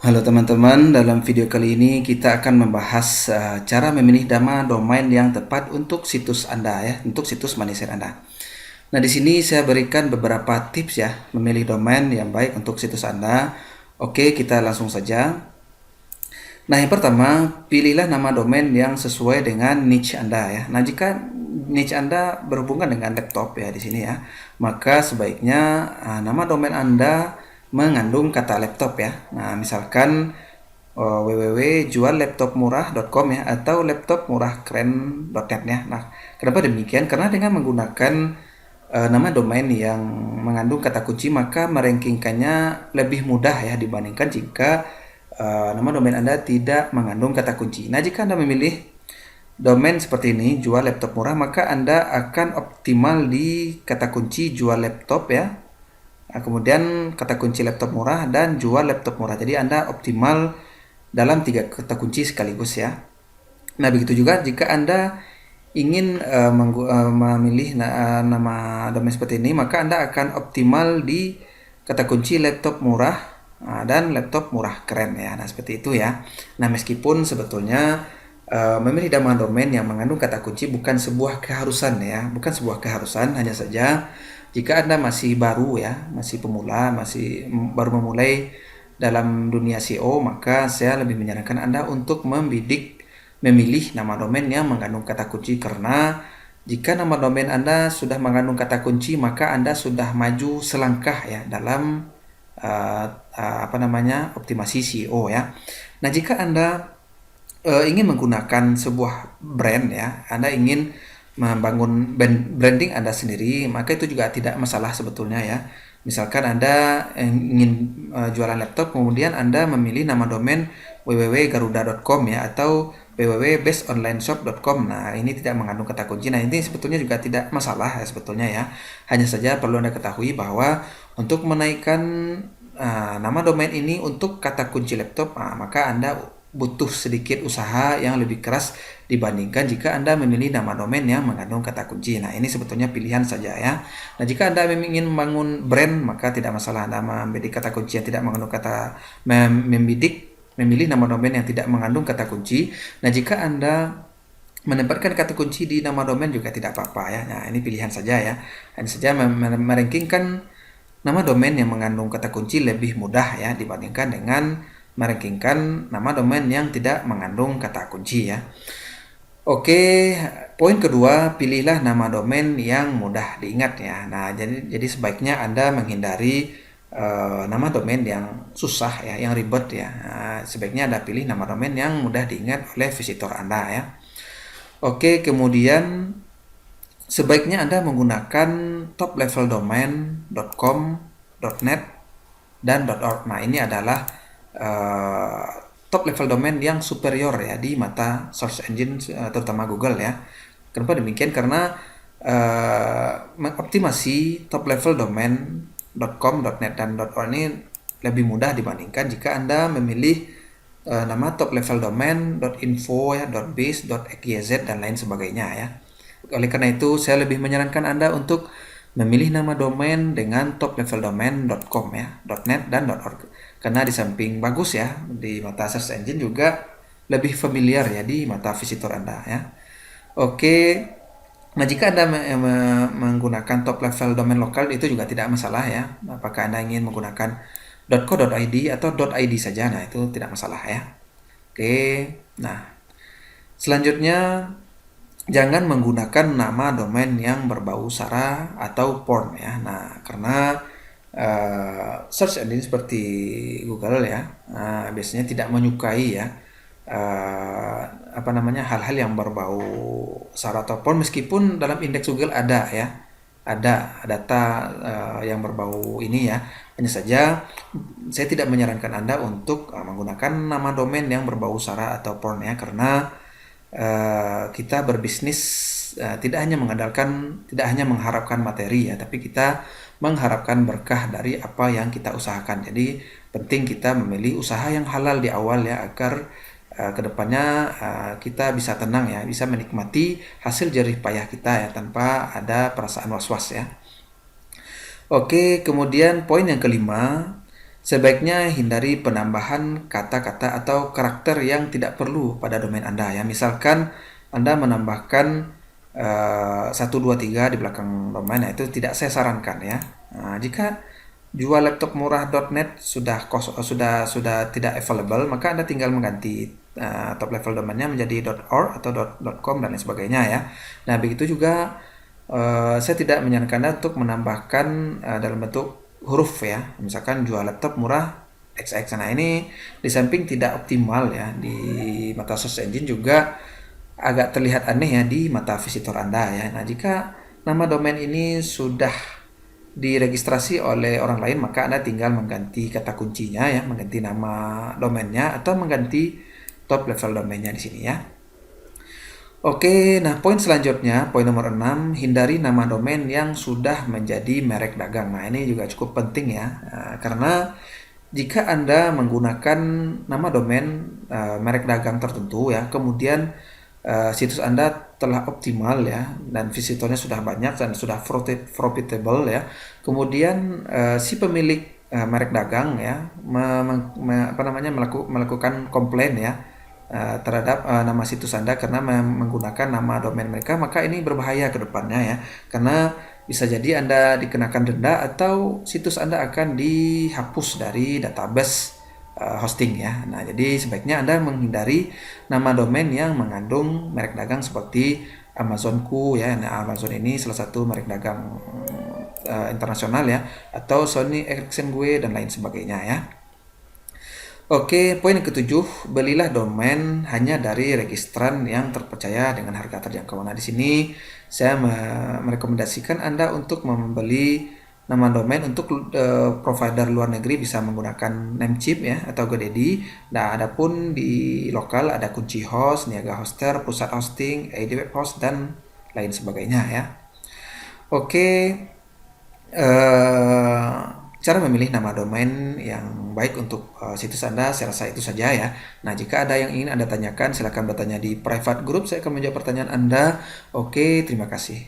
Halo teman-teman, dalam video kali ini kita akan membahas cara memilih nama domain yang tepat untuk situs Anda ya, untuk situs Moneyshare Anda. Nah, di sini saya berikan beberapa tips ya, memilih domain yang baik untuk situs Anda. Oke, kita langsung saja. Nah, yang pertama, pilihlah nama domain yang sesuai dengan niche Anda ya. Nah, jika niche Anda berhubungan dengan laptop ya di sini ya, maka sebaiknya nama domain Anda mengandung kata laptop ya. Nah, misalkan www.juallaptopmurah.com ya atau laptopmurahkeren.net ya. Nah, kenapa demikian? Karena dengan menggunakan nama domain yang mengandung kata kunci maka merankingkannya lebih mudah ya dibandingkan jika nama domain Anda tidak mengandung kata kunci. Nah, jika Anda memilih domain seperti ini, jual laptop murah, maka Anda akan optimal di kata kunci jual laptop ya. Nah, kemudian kata kunci laptop murah dan jual laptop murah. Jadi Anda optimal dalam 3 kata kunci sekaligus ya. Nah, begitu juga jika Anda ingin memilih nama domain seperti ini, maka Anda akan optimal di kata kunci laptop murah dan laptop murah keren ya. Nah, seperti itu ya. Nah, meskipun sebetulnya memilih nama domain yang mengandung kata kunci bukan sebuah keharusan ya, bukan sebuah keharusan, hanya saja jika Anda masih baru ya, masih pemula, masih baru memulai dalam dunia SEO, maka saya lebih menyarankan Anda untuk memilih nama domain yang mengandung kata kunci, karena jika nama domain Anda sudah mengandung kata kunci, maka Anda sudah maju selangkah ya dalam optimasi SEO ya. Nah, jika Anda ingin menggunakan sebuah brand ya, Anda ingin membangun branding Anda sendiri, maka itu juga tidak masalah sebetulnya ya. Misalkan Anda ingin jualan laptop, kemudian Anda memilih nama domain www.garuda.com ya atau www.bestonlineshop.com. Nah, ini tidak mengandung kata kunci. Nah, ini sebetulnya juga tidak masalah ya sebetulnya ya. Hanya saja perlu Anda ketahui bahwa untuk menaikkan nama domain ini untuk kata kunci laptop, maka Anda butuh sedikit usaha yang lebih keras dibandingkan jika Anda memilih nama domain yang mengandung kata kunci. Nah, ini sebetulnya pilihan saja ya. Nah, jika Anda ingin membangun brand, maka tidak masalah Anda memilih kata kunci yang tidak mengandung kata memilih nama domain yang tidak mengandung kata kunci. Nah, jika Anda menempatkan kata kunci di nama domain juga tidak apa-apa ya. Nah, ini pilihan saja ya. Hanya saja merankingkan nama domain yang mengandung kata kunci lebih mudah ya dibandingkan dengan merankingkan nama domain yang tidak mengandung kata kunci ya. Oke, poin kedua, pilihlah nama domain yang mudah diingat ya. Nah, jadi sebaiknya Anda menghindari nama domain yang susah ya, yang ribet ya. Nah, sebaiknya Anda pilih nama domain yang mudah diingat oleh visitor Anda ya. Oke, kemudian sebaiknya Anda menggunakan top level domain .com, .net, dan .org. Nah, ini adalah top level domain yang superior ya di mata search engine terutama Google ya. Kenapa demikian? Karena mengoptimasi top level domain .com, .net, dan .org ini lebih mudah dibandingkan jika Anda memilih nama top level domain .info ya, .biz, .xyz dan lain sebagainya ya. Oleh karena itu, saya lebih menyarankan Anda untuk memilih nama domain dengan top level domain .com ya, .net dan .org. Karena di samping bagus ya di mata search engine, juga lebih familiar ya di mata visitor Anda ya. Oke. Nah, jika Anda menggunakan top level domain lokal itu juga tidak masalah ya. Apakah Anda ingin menggunakan .co.id atau .id saja, nah itu tidak masalah ya. Oke. Nah, selanjutnya jangan menggunakan nama domain yang berbau sara atau porn ya. Nah, karena search engine seperti Google ya biasanya tidak menyukai ya hal-hal yang berbau sara atau porn, meskipun dalam indeks Google ada ya, ada data yang berbau ini ya. Hanya saja saya tidak menyarankan Anda untuk menggunakan nama domain yang berbau sara atau porn ya, karena kita berbisnis tidak hanya mengharapkan materi ya, tapi kita mengharapkan berkah dari apa yang kita usahakan. Jadi penting kita memilih usaha yang halal di awal ya, agar kedepannya kita bisa tenang ya, bisa menikmati hasil jerih payah kita ya tanpa ada perasaan was-was ya. Oke, kemudian poin yang kelima, Sebaiknya hindari penambahan kata-kata atau karakter yang tidak perlu pada domain Anda ya. Misalkan Anda menambahkan 1, 2, 3 di belakang domain, nah itu tidak saya sarankan ya. Nah, jika jual laptop murah.net sudah tidak available, maka Anda tinggal mengganti top level domainnya menjadi .org atau .com dan lain sebagainya ya. Nah, begitu juga saya tidak menyarankan Anda untuk menambahkan dalam bentuk huruf ya. Misalkan jual laptop murah XX. Nah, ini di samping tidak optimal ya di mata search engine, juga agak terlihat aneh ya di mata visitor Anda ya. Nah, jika nama domain ini sudah diregistrasi oleh orang lain, maka Anda tinggal mengganti kata kuncinya ya, mengganti nama domainnya atau mengganti top level domainnya di sini ya. Oke, nah poin selanjutnya, poin nomor 6, hindari nama domain yang sudah menjadi merek dagang. Nah, ini juga cukup penting ya, karena jika Anda menggunakan nama domain merek dagang tertentu ya, kemudian situs Anda telah optimal ya, dan visitornya sudah banyak dan sudah profitable ya, kemudian si pemilik merek dagang ya melakukan komplain ya terhadap nama situs Anda karena menggunakan nama domain mereka, maka ini berbahaya ke depannya ya. Karena bisa jadi Anda dikenakan denda atau situs Anda akan dihapus dari database hosting ya. Nah, jadi sebaiknya Anda menghindari nama domain yang mengandung merek dagang seperti Amazonku ya. Nah, Amazon ini salah satu merek dagang internasional ya, atau Sony Ericsson gue dan lain sebagainya ya. Oke, poin yang ketujuh, belilah domain hanya dari registran yang terpercaya dengan harga terjangkau. Nah, di sini saya merekomendasikan Anda untuk membeli nama domain untuk provider luar negeri bisa menggunakan Namecheap ya atau GoDaddy. Nah, adapun di lokal ada Kunci Host, Niaga Hoster, Pusat Hosting, ID Web Host dan lain sebagainya ya. Oke, eh, cara memilih nama domain yang baik untuk situs Anda, saya rasa itu saja ya. Nah, jika ada yang ingin Anda tanyakan, silakan bertanya di private group. Saya akan menjawab pertanyaan Anda. Oke, terima kasih.